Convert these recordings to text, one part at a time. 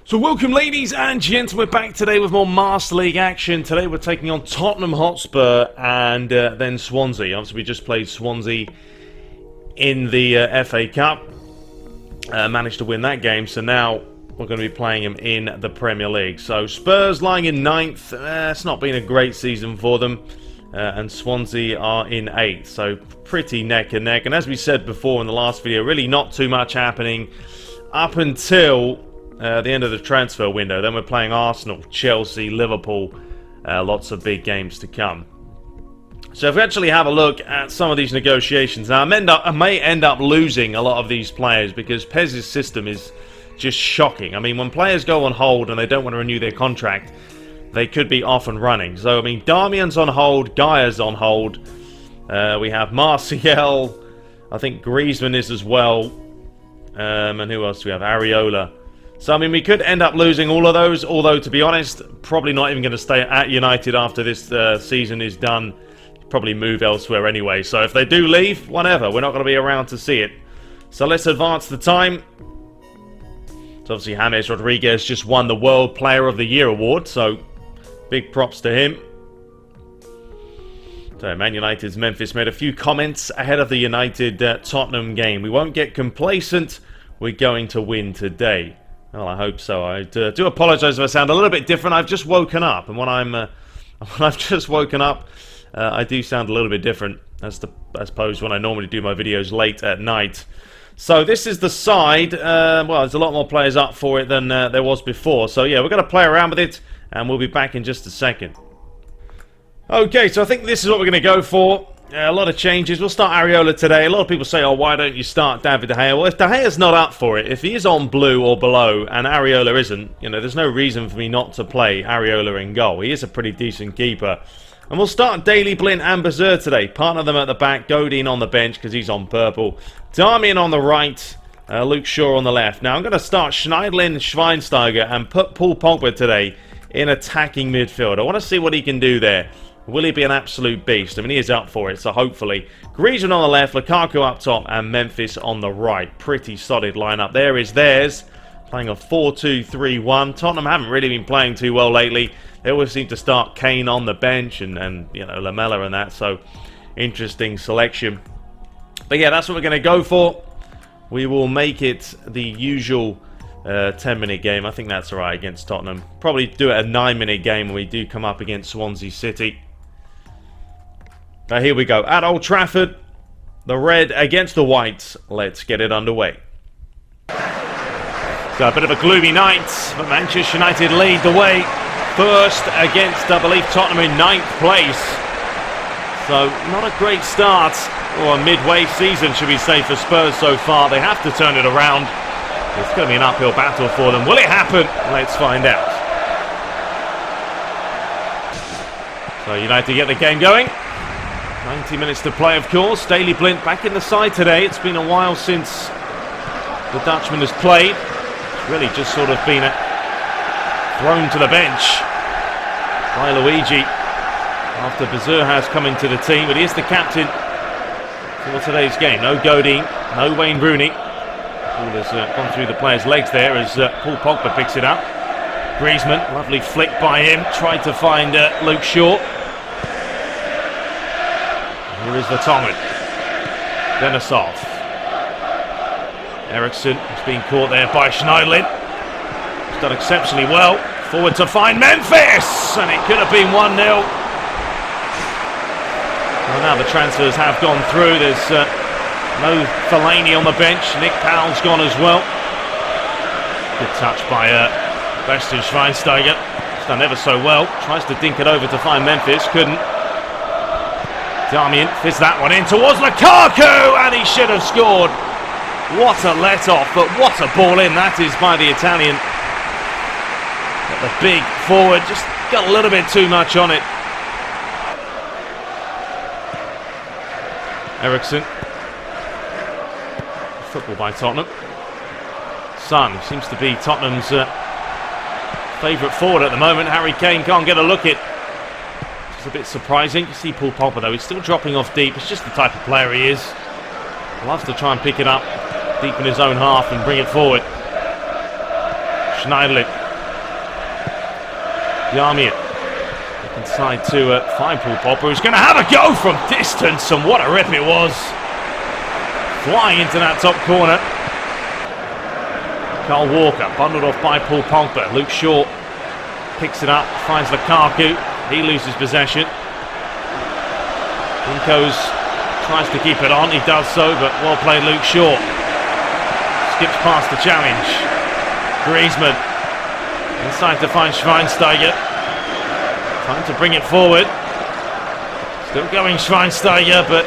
So welcome ladies and gents, we're back today with more Master League action. Today we're taking on Tottenham Hotspur and then Swansea. Obviously we just played Swansea in the FA Cup. Managed to win that game, so now we're going to be playing them in the Premier League. So Spurs lying in 9th, it's not been a great season for them. And Swansea are in 8th, so pretty neck and neck. And as we said before in the last video, really not too much happening up until the end of the transfer window. Then we're playing Arsenal, Chelsea, Liverpool, lots of big games to come. So if we actually have a look at some of these negotiations, now I may end up losing a lot of these players because PES's system is just shocking. I mean, when players go on hold and they don't want to renew their contract, they could be off and running. So, I mean, Darmian's on hold, Gaia's on hold. We have Martial, I think Griezmann is as well. And who else do we have? Areola. So, I mean, we could end up losing all of those, although, to be honest, probably not even going to stay at United after this season is done. Probably move elsewhere anyway. So, if they do leave, whatever. We're not going to be around to see it. So, let's advance the time. So, obviously, James Rodriguez just won the World Player of the Year award, so big props to him. So, Man United's Memphis made a few comments ahead of the United-Tottenham game. We won't get complacent. We're going to win today. Well, I hope so. I do apologise if I sound a little bit different. I've just woken up, and when I've just woken up, I do sound a little bit different as opposed when I normally do my videos late at night. So this is the side. Well, there's a lot more players up for it than there was before. So yeah, we're going to play around with it, and we'll be back in just a second. Okay, so I think this is what we're going to go for. A lot of changes. We'll start Areola today. A lot of people say, oh, why don't you start David De Gea? Well, if De Gea's not up for it, if he is on blue or below and Areola isn't, you know, there's no reason for me not to play Areola in goal. He is a pretty decent keeper. And we'll start Daley Blind and Bazir today. Partner them at the back. Godin on the bench because he's on purple. Darmian on the right. Luke Shaw on the left. Now I'm going to start Schneiderlin, Schweinsteiger and put Paul Pogba today in attacking midfield. I want to see what he can do there. Will he be an absolute beast? I mean, he is up for it, so hopefully. Griezmann on the left, Lukaku up top, and Memphis on the right. Pretty solid lineup. There is theirs. Playing a 4-2-3-1. Tottenham haven't really been playing too well lately. They always seem to start Kane on the bench and you know, Lamella and that. So, interesting selection. But yeah, that's what we're going to go for. We will make it the usual 10-minute game. I think that's alright against Tottenham. Probably do it a 9-minute game when we do come up against Swansea City. Now here we go. At Old Trafford. The red against the white. Let's get it underway. So a bit of a gloomy night, but Manchester United lead the way. First against, I believe, Tottenham in 9th place. So not a great start, or a midway season, should we say, for Spurs so far. They have to turn it around. It's going to be an uphill battle for them. Will it happen? Let's find out. So United get the game going. 90 minutes to play, of course. Daley Blind back in the side today. It's been a while since the Dutchman has played. It's really just sort of been thrown to the bench by Luigi after Bazir has come into the team. But he is the captain for today's game. No Godin, no Wayne Rooney. Ball has gone through the player's legs there as Paul Pogba picks it up. Griezmann, lovely flick by him. Tried to find Luke Shaw. Here is Vertonghen. Denisov. Eriksson has been caught there by Schneiderlin. He's done exceptionally well. Forward to find Memphis! And it could have been 1-0. Well, now the transfers have gone through. There's no Fellaini on the bench. Nick Powell's gone as well. Good touch by Bastian Schweinsteiger. He's done ever so well. Tries to dink it over to find Memphis. Couldn't. Darmian fits that one in towards Lukaku, and he should have scored. What a let-off, but what a ball in that is by the Italian. But the big forward just got a little bit too much on it. Eriksson. Football by Tottenham. Son seems to be Tottenham's favourite forward at the moment. Harry Kane can't get a look at. It's a bit surprising. You see Paul Pogba though, he's still dropping off deep. It's just the type of player he is. Loves to try and pick it up deep in his own half and bring it forward. Schneiderlin Darmian inside to find Paul Pogba, who's going to have a go from distance, and what a rip it was. Flying into that top corner. Carl Walker bundled off by Paul Pogba. Luke Shaw picks it up, finds Lukaku. He loses possession. Inco's tries to keep it on. He does so, but well played Luke Shaw. Skips past the challenge. Griezmann inside to find Schweinsteiger. Time to bring it forward. Still going Schweinsteiger, but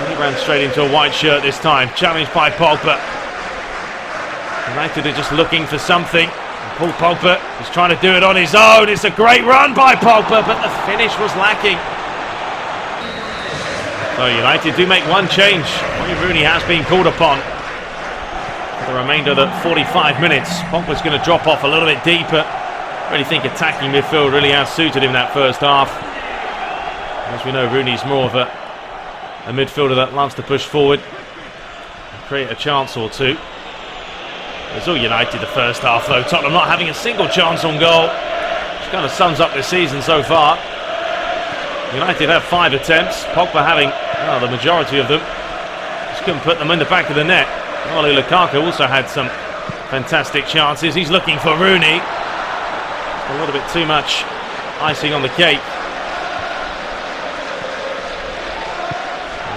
he ran straight into a white shirt this time. Challenged by Pogba. United are just looking for something. And Paul Pogba is trying to do it on his own. It's a great run by Pogba, but the finish was lacking. So United do make one change. Wayne Rooney has been called upon. For the remainder of the 45 minutes, Pogba's going to drop off a little bit deeper. I really think attacking midfield really has suited him that first half. As we know, Rooney's more of a midfielder that loves to push forward and create a chance or two. It's all United the first half though. Tottenham not having a single chance on goal, which kind of sums up this season so far. United have 5 attempts, Pogba having the majority of them. Just couldn't put them in the back of the net. Romelu Lukaku also had some fantastic chances. He's looking for Rooney. A little bit too much icing on the cake.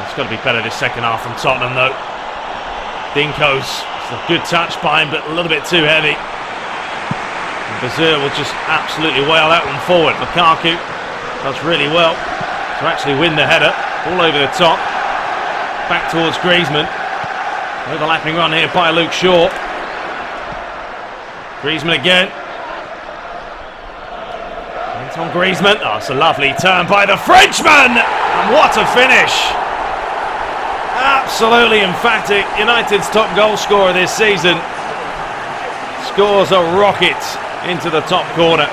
It's got to be better this second half from Tottenham though. Dinko's, it's a good touch by him, but a little bit too heavy. Bazir will just absolutely whale that one forward. Lukaku does really well to actually win the header. All over the top. Back towards Griezmann. Overlapping run here by Luke Shaw. Griezmann again. Antoine Griezmann. Oh, it's a lovely turn by the Frenchman. And what a finish. Absolutely emphatic. United's top goal scorer this season scores a rocket into the top corner.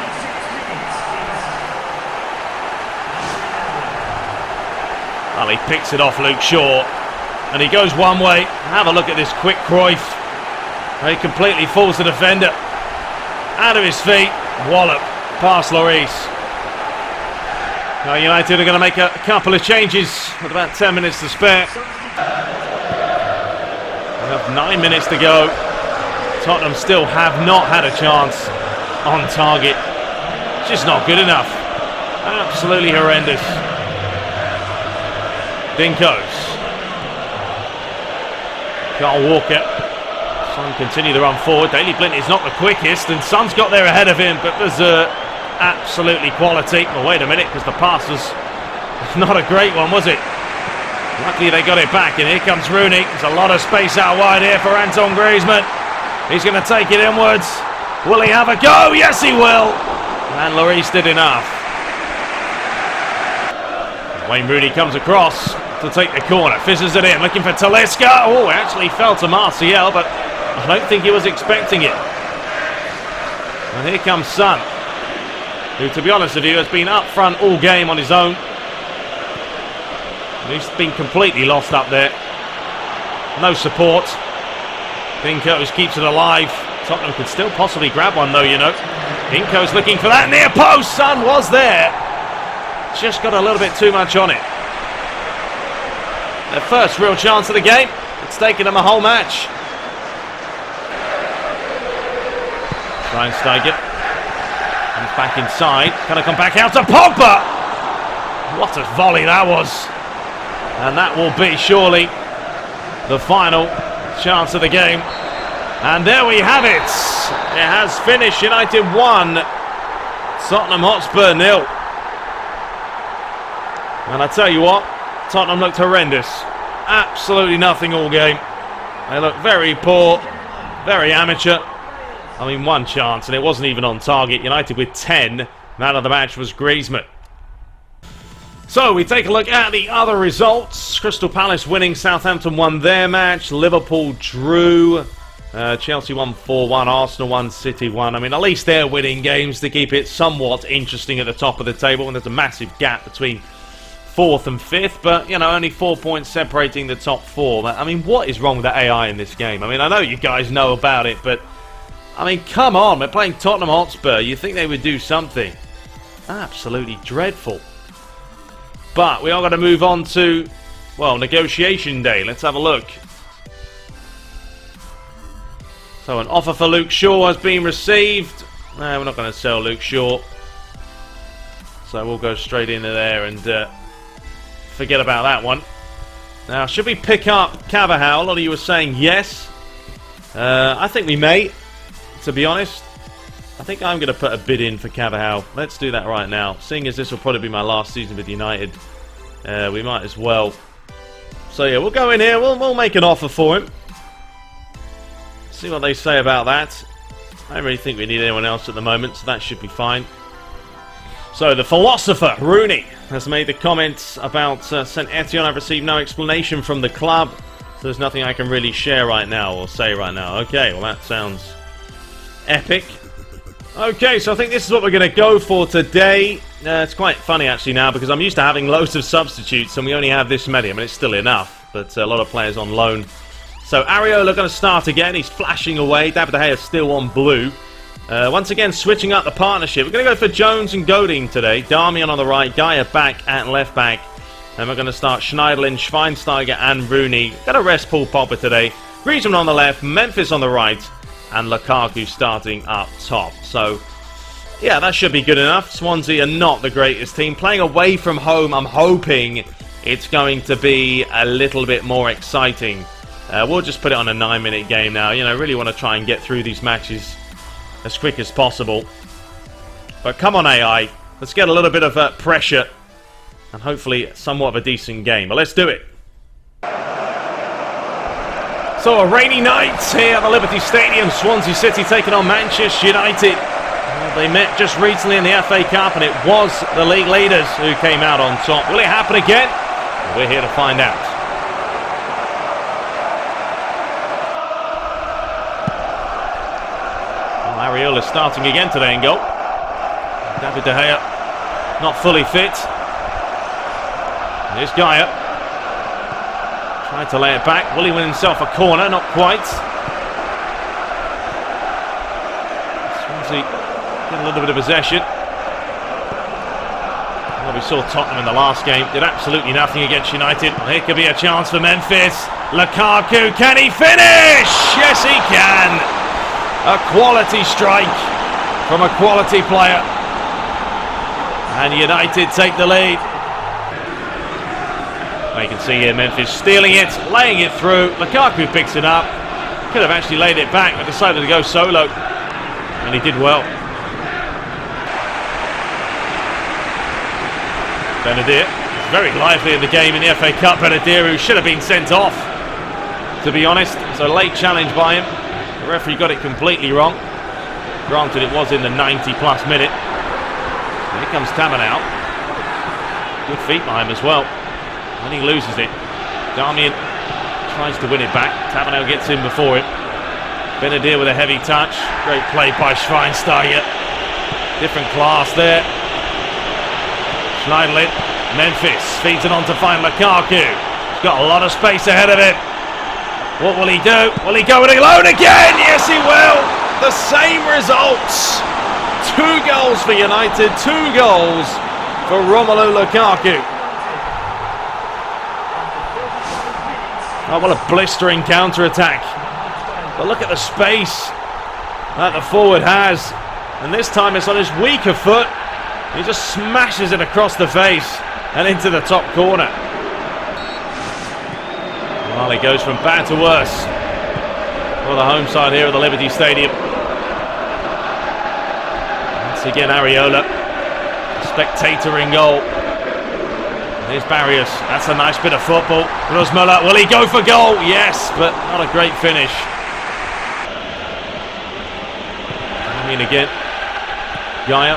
Well, he picks it off Luke Shaw and he goes one way. Have a look at this quick Cruyff. He completely falls the defender out of his feet. Wallop past Lloris. Now United are going to make a couple of changes with about 10 minutes to spare. We have 9 minutes to go. Tottenham still have not had a chance on target. It's just not good enough. Absolutely horrendous. Dinko's. Carl Walker. Son continue the run forward. Daley Blind is not the quickest, and Son's got there ahead of him, but there's absolutely quality. Oh, wait a minute, because the pass was not a great one, was it? Luckily they got it back, and here comes Rooney. There's a lot of space out wide here for Antoine Griezmann. He's going to take it inwards. Will he have a go? Yes, he will. And Lloris did enough. Wayne Rooney comes across to take the corner. Fizzes it in, looking for Talisca. Oh, actually fell to Martial, but I don't think he was expecting it. And here comes Son, who, to be honest with you, has been up front all game on his own. And he's been completely lost up there. No support. Dinko's keeps it alive. Tottenham could still possibly grab one though, you know. Dinko's looking for that near post. Son was there. Just got a little bit too much on it. Their first real chance of the game. It's taken them a whole match. Schweinsteiger comes back inside. Can I come back out to Pogba? What a volley that was. And that will be surely the final chance of the game. And there we have it. It has finished. United 1, Tottenham Hotspur 0. And I tell you what, Tottenham looked horrendous. Absolutely nothing all game. They looked very poor, very amateur. I mean, one chance and it wasn't even on target. United with 10. Man of the match was Griezmann. So we take a look at the other results. Crystal Palace winning, Southampton won their match, Liverpool drew, Chelsea won 4-1, Arsenal won, City won. I mean, at least they're winning games to keep it somewhat interesting at the top of the table, and there's a massive gap between 4th and 5th, but, you know, only 4 points separating the top 4. I mean, what is wrong with the AI in this game? I mean, I know you guys know about it, but I mean, come on, we're playing Tottenham Hotspur. You'd think they would do something. Absolutely dreadful. But we are going to move on to, well, negotiation day. Let's have a look. So an offer for Luke Shaw has been received. No, we're not going to sell Luke Shaw. So we'll go straight into there and forget about that one. Now, should we pick up Carvajal? A lot of you were saying yes. I think we may, to be honest. I think I'm going to put a bid in for Carvajal. Let's do that right now. Seeing as this will probably be my last season with United, we might as well. So yeah, we'll go in here. We'll make an offer for him. See what they say about that. I don't really think we need anyone else at the moment, so that should be fine. So the philosopher, Rooney, has made the comments about St. Etienne. I've received no explanation from the club, so there's nothing I can really share right now or say right now. Okay, well that sounds epic. Okay, so I think this is what we're going to go for today. It's quite funny actually now because I'm used to having loads of substitutes and we only have this many. I mean, it's still enough, but a lot of players on loan. So Areola going to start again. He's flashing away. David De Gea is still on blue. Once again, switching up the partnership. We're going to go for Jones and Godin today. Darmian on the right, Gaia back at left back. And we're going to start Schneiderlin, Schweinsteiger and Rooney. Going to rest Paul Pogba today. Griezmann on the left, Memphis on the right. And Lukaku starting up top. So, yeah, that should be good enough. Swansea are not the greatest team. Playing away from home, I'm hoping it's going to be a little bit more exciting. We'll just put it on a 9-minute game now. You know, really want to try and get through these matches as quick as possible. But come on, AI. Let's get a little bit of pressure. And hopefully somewhat of a decent game. But let's do it. So a rainy night here at the Liberty Stadium. Swansea City taking on Manchester United. Well, they met just recently in the FA Cup and it was the league leaders who came out on top. Will it happen again? We're here to find out. Well, Areola starting again today in goal. David De Gea not fully fit. Here's Gaia. Tried to lay it back. Will he win himself a corner? Not quite. Swansea get a little bit of possession. Well, we saw Tottenham in the last game. Did absolutely nothing against United. Well, here could be a chance for Memphis. Lukaku, can he finish? Yes, he can. A quality strike from a quality player. And United take the lead. You can see here Memphis stealing it, laying it through. Lukaku picks it up. Could have actually laid it back, but decided to go solo. And he did well. Benadir is very lively in the game in the FA Cup. Benadir, who should have been sent off, to be honest. It's a late challenge by him. The referee got it completely wrong. Granted, it was in the 90-plus minute. And here comes Tamanao. Good feet by him as well. And he loses it. Darmian tries to win it back. Tamanao gets in before it. Benadir with a heavy touch. Great play by Schweinsteiger. Different class there. Schneiderlin. Memphis feeds it on to find Lukaku. He's got a lot of space ahead of him. What will he do? Will he go it alone again? Yes, he will. The same results. 2 goals for United. 2 goals for Romelu Lukaku. Oh, what a blistering counter-attack. But look at the space that the forward has. And this time it's on his weaker foot. He just smashes it across the face and into the top corner. Well, he goes from bad to worse for the home side here at the Liberty Stadium. Once again, Areola. Spectator in goal. Here's Barrios. That's a nice bit of football. Grossmuller, will he go for goal? Yes, but not a great finish. I mean again. Gaia.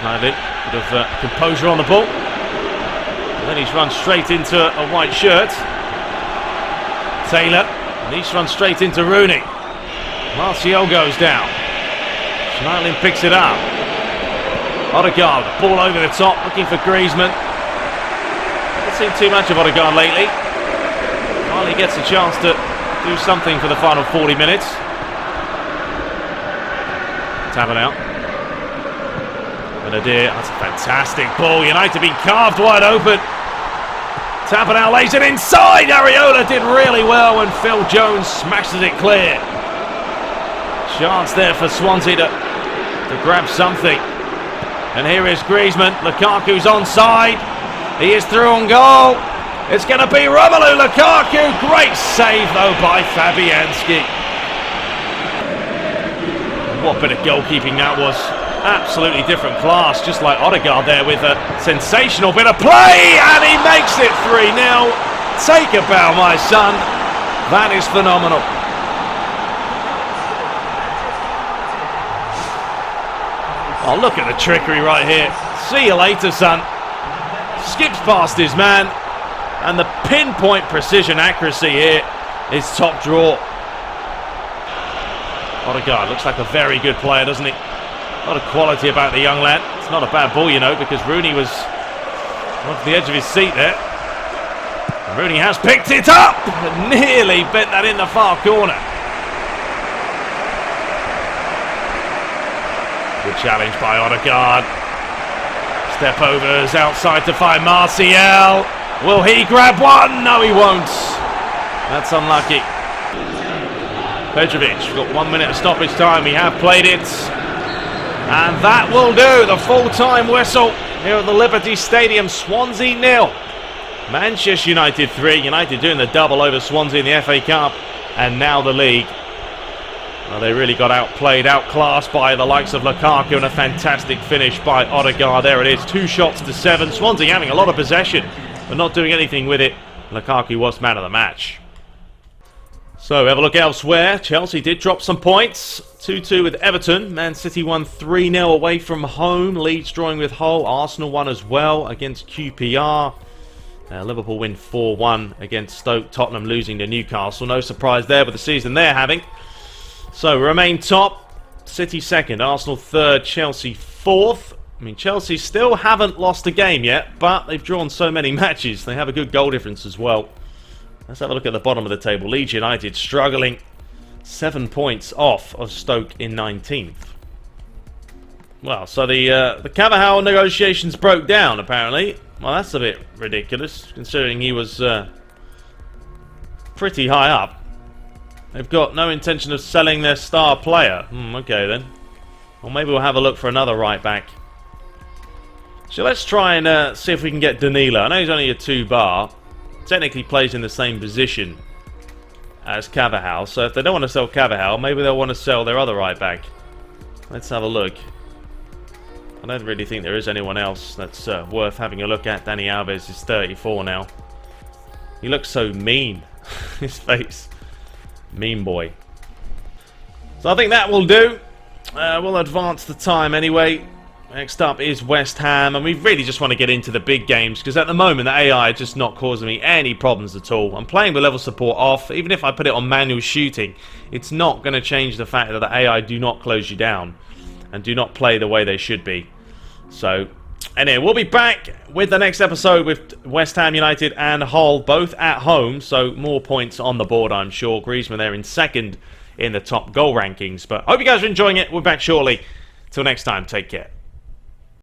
Schneiderlin. Bit of composure on the ball. And then he's run straight into a white shirt. Taylor. And he's run straight into Rooney. Martial goes down. Schneiderlin picks it up. Odegaard, ball over the top, looking for Griezmann. Haven't seen too much of Odegaard lately. Finally gets a chance to do something for the final 40 minutes. Tap it out. Benadir, that's a fantastic ball. United being carved wide open. Tap it out, lays it inside. Areola did really well when Phil Jones smashes it clear. Chance there for Swansea to grab something. And here is Griezmann. Lukaku's onside. He is through on goal. It's going to be Romelu Lukaku. Great save though by Fabianski. What bit of goalkeeping that was. Absolutely different class, just like Odegaard there with a sensational bit of play, and he makes it 3-0. Take a bow, my son. That is phenomenal. Oh, look at the trickery right here. See you later, son. Skips past his man, and the pinpoint precision accuracy here is top draw. Odegaard looks like a very good player, doesn't he? A lot of quality about the young lad. It's not a bad ball, you know, because Rooney was off the edge of his seat there. And Rooney has picked it up! Nearly bent that in the far corner. Good challenge by Odegaard. Step overs outside to find Martial. Will he grab one? No, he won't. That's unlucky. Petrovic, we've got 1 minute of stoppage time. We have played it. And that will do. The full-time whistle here at the Liberty Stadium. Swansea 0. Manchester United 3. United doing the double over Swansea in the FA Cup. And now the league. Well, they really got outplayed, outclassed by the likes of Lukaku, and a fantastic finish by Odegaard. There it is, 2 shots to 7. Swansea having a lot of possession, but not doing anything with it. Lukaku was man of the match. So, have a look elsewhere. Chelsea did drop some points. 2-2 with Everton. Man City won 3-0 away from home. Leeds drawing with Hull. Arsenal won as well against QPR. Liverpool win 4-1 against Stoke. Tottenham losing to Newcastle. No surprise there with the season they're having. So, remain top. City second. Arsenal third. Chelsea fourth. I mean, Chelsea still haven't lost a game yet, but they've drawn so many matches. They have a good goal difference as well. Let's have a look at the bottom of the table. Leeds United struggling. 7 points off of Stoke in 19th. Well, so the Carvajal negotiations broke down, apparently. Well, that's a bit ridiculous, considering he was pretty high up. They've got no intention of selling their star player. Okay, then. Well, maybe we'll have a look for another right-back. So let's try and see if we can get Danilo. I know he's only a 2-bar. Technically plays in the same position as Carvajal, so if they don't want to sell Carvajal, maybe they'll want to sell their other right back. Let's have a look. I don't really think there is anyone else that's worth having a look at. Dani Alves is 34 now. He looks so mean. His face. Mean boy. So I think that will do. We'll advance the time anyway. Next up is West Ham, and we really just want to get into the big games, because at the moment the AI is just not causing me any problems at all. I'm playing with level support off. Even if I put it on manual shooting, it's not going to change the fact that the AI do not close you down and do not play the way they should be. So, anyway, we'll be back with the next episode with West Ham United and Hull, both at home, so more points on the board, I'm sure. Griezmann there in second in the top goal rankings. But I hope you guys are enjoying it. We're back shortly. Till next time, take care.